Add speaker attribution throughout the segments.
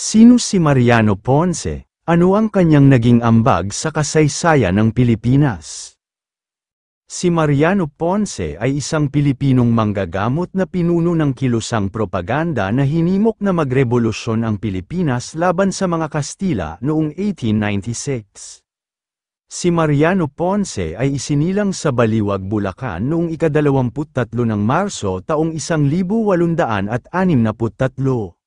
Speaker 1: Sino si Mariano Ponce? Ano ang kanyang naging ambag sa kasaysayan ng Pilipinas? Si Mariano Ponce ay isang Pilipinong manggagamot na pinuno ng kilusang propaganda na hinimok na magrevolusyon ang Pilipinas laban sa mga Kastila noong 1896. Si Mariano Ponce ay isinilang sa Baliwag, Bulacan noong ika-23 ng Marso taong 1863.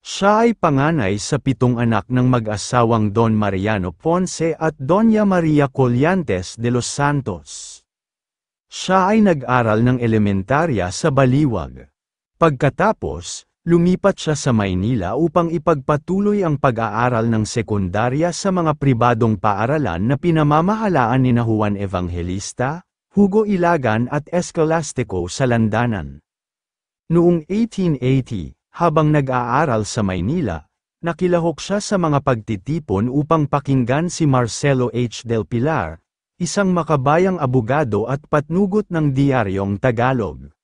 Speaker 1: Siya ay panganay sa 7 anak ng mag-asawang Don Mariano Ponce at Doña Maria Collantes de los Santos. Siya ay nag-aral ng elementarya sa Baliwag. Pagkatapos, lumipat siya sa Maynila upang ipagpatuloy ang pag-aaral ng sekundarya sa mga pribadong paaralan na pinamamahalaan ni Juan Evangelista, Hugo Ilagan at Escolastico sa Landanan. Noong 1880, habang nag-aaral sa Maynila, nakilahok siya sa mga pagtitipon upang pakinggan si Marcelo H. del Pilar, isang makabayang abogado at patnugot ng diaryong Tagalog.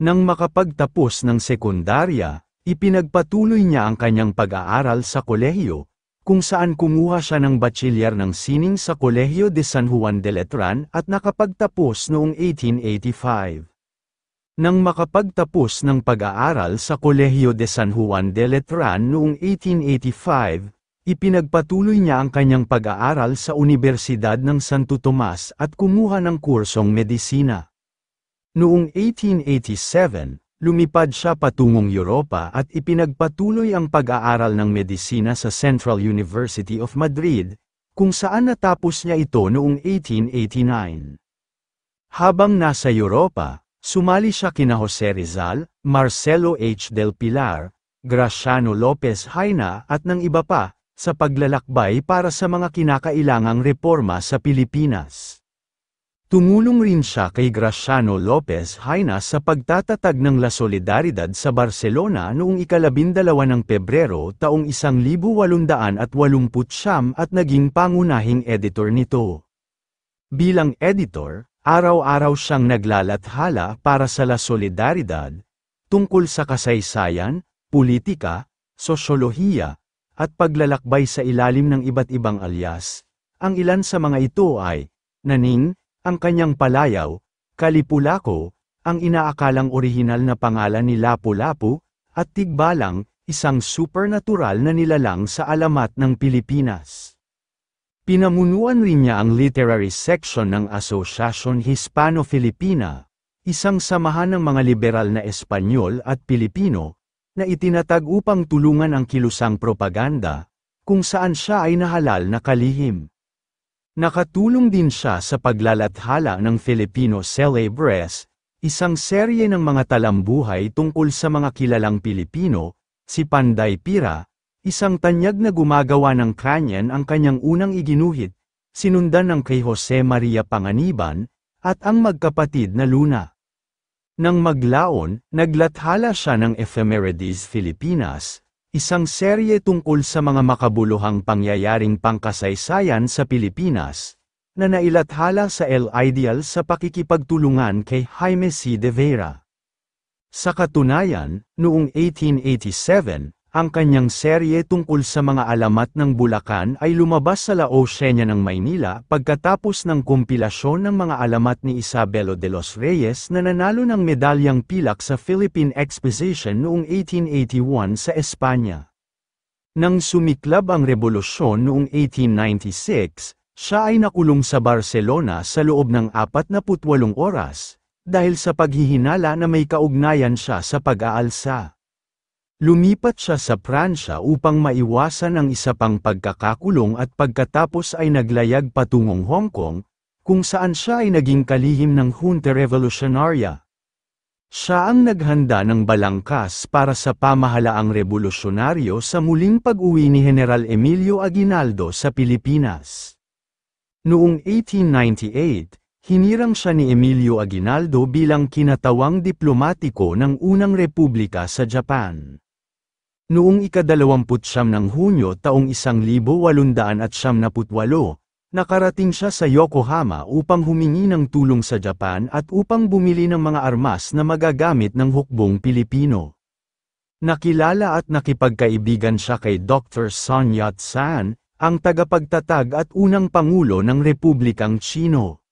Speaker 1: Nang makapagtapos ng sekundarya, ipinagpatuloy niya ang kanyang pag-aaral sa kolehiyo, kung saan kumuha siya ng bachelor ng sining sa Kolehiyo de San Juan de Letran at nakapagtapos noong 1885. Nang makapagtapos ng pag-aaral sa Kolehiyo de San Juan de Letran noong 1885, ipinagpatuloy niya ang kanyang pag-aaral sa Universidad ng Santo Tomas at kumuha ng kursong medisina. Noong 1887, lumipad siya patungong Europa at ipinagpatuloy ang pag-aaral ng medisina sa Central University of Madrid, kung saan natapos niya ito noong 1889. Habang nasa Europa, sumali siya kina Jose Rizal, Marcelo H. del Pilar, Graciano Lopez Haina at ng iba pa, sa paglalakbay para sa mga kinakailangang reforma sa Pilipinas. Tumulong rin siya kay Graciano Lopez Haina sa pagtatatag ng La Solidaridad sa Barcelona noong ika-12 ng Pebrero taong 1889 at naging pangunahing editor nito. Bilang editor, araw-araw siyang naglalathala para sa La Solidaridad, tungkol sa kasaysayan, politika, sosyolohiya, at paglalakbay sa ilalim ng iba't ibang alyas. Ang ilan sa mga ito ay, Naning, ang kanyang palayaw, Kalipulako, ang inaakalang orihinal na pangalan ni Lapu-Lapu, at Tigbalang, isang supernatural na nilalang sa alamat ng Pilipinas. Pinamunuan rin niya ang literary section ng Asociación Hispano-Filipina, isang samahan ng mga liberal na Espanyol at Pilipino, na itinatag upang tulungan ang kilusang propaganda, kung saan siya ay nahalal na kalihim. Nakatulong din siya sa paglalathala ng Filipino Celebres, isang serye ng mga talambuhay tungkol sa mga kilalang Pilipino, si Panday Pira, isang tanyag na gumagawa ng kanyen ang kanyang unang iginuhit, sinundan ng kay Jose Maria Panganiban, at ang magkapatid na Luna. Nang maglaon, naglathala siya ng Ephemerides Filipinas, isang serye tungkol sa mga makabuluhang pangyayaring pangkasaysayan sa Pilipinas, na nailathala sa El Ideal sa pakikipagtulungan kay Jaime C. de Vera. Sa katunayan, noong 1887, ang kanyang serye tungkol sa mga alamat ng Bulacan ay lumabas sa La Oceana ng Maynila pagkatapos ng kompilasyon ng mga alamat ni Isabelo de los Reyes na nanalo ng medalyang pilak sa Philippine Exposition noong 1881 sa Espanya. Nang sumiklab ang rebolusyon noong 1896, siya ay nakulong sa Barcelona sa loob ng 48 oras, dahil sa paghihinala na may kaugnayan siya sa pag-aalsa. Lumipat siya sa Pransya upang maiwasan ang isa pang pagkakakulong at pagkatapos ay naglayag patungong Hong Kong, kung saan siya ay naging kalihim ng Junta Revolucionaria. Siya ang naghanda ng balangkas para sa pamahalaang revolusyonaryo sa muling pag-uwi ni General Emilio Aguinaldo sa Pilipinas. Noong 1898, hinirang siya ni Emilio Aguinaldo bilang kinatawang diplomatiko ng unang republika sa Japan. Noong ika-29 ng Hunyo taong 1898, nakarating siya sa Yokohama upang humingi ng tulong sa Japan at upang bumili ng mga armas na magagamit ng hukbong Pilipino. Nakilala at nakipagkaibigan siya kay Dr. Sun Yat-sen, ang tagapagtatag at unang pangulo ng Republikang Chino.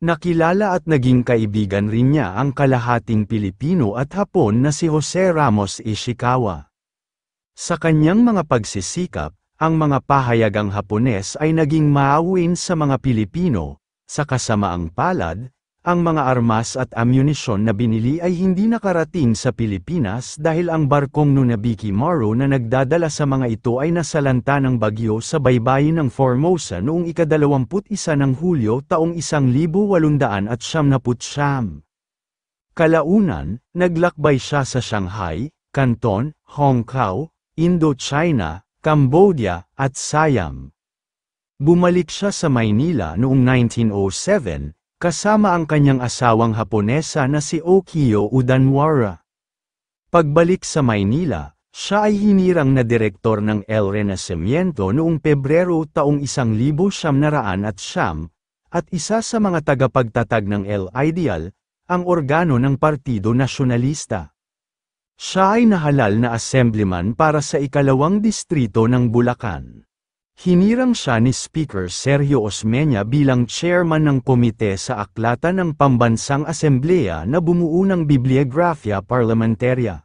Speaker 1: Nakilala at naging kaibigan rin niya ang kalahating Pilipino at Hapon na si Jose Ramos Ishikawa. Sa kanyang mga pagsisikap, ang mga pahayagang Hapones ay naging maawin sa mga Pilipino. Sa kasamaang palad, ang mga armas at ammunisyon na binili ay hindi nakarating sa Pilipinas dahil ang barkong Nunabiki Maru na nagdadala sa mga ito ay nasalanta ng bagyo sa baybayin ng Formosa noong ika-21 ng Hulyo taong 1899. Kalaunan, naglakbay siya sa Shanghai, Canton, Hong Kong, Indochina, Cambodia, at Siam. Bumalik siya sa Maynila noong 1907, kasama ang kanyang asawang Haponesa na si Okio Udanwara. Pagbalik sa Maynila, siya ay hinirang na direktor ng El Renacimiento noong Pebrero taong 1909 at isa sa mga tagapagtatag ng El Ideal, ang organo ng Partido Nasyonalista. Siya ay nahalal na assemblyman para sa ikalawang distrito ng Bulacan. Hinirang siya ni Speaker Sergio Osmeña bilang chairman ng komite sa aklatan ng Pambansang Asembleya na bumuo ng Bibliografia Parlamentarya.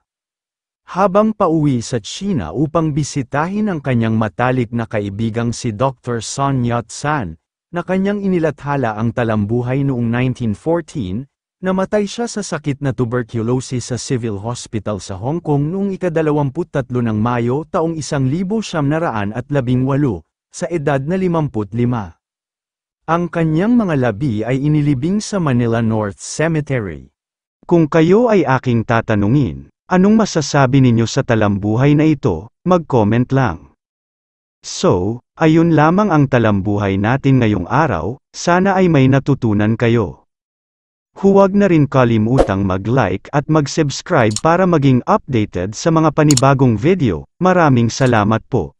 Speaker 1: Habang pauwi sa China upang bisitahin ang kanyang matalik na kaibigang si Dr. Sun Yat-sen, na kanyang inilathala ang talambuhay noong 1914, namatay siya sa sakit na tuberculosis sa Civil Hospital sa Hong Kong noong ika-23 ng Mayo taong 1918 sa edad na 55. Ang kanyang mga labi ay inilibing sa Manila North Cemetery. Kung kayo ay aking tatanungin, anong masasabi ninyo sa talambuhay na ito, mag-comment lang. So, ayun lamang ang talambuhay natin ngayong araw, sana ay may natutunan kayo. Huwag na rin kalimutang mag-like at mag-subscribe para maging updated sa mga panibagong video. Maraming salamat po.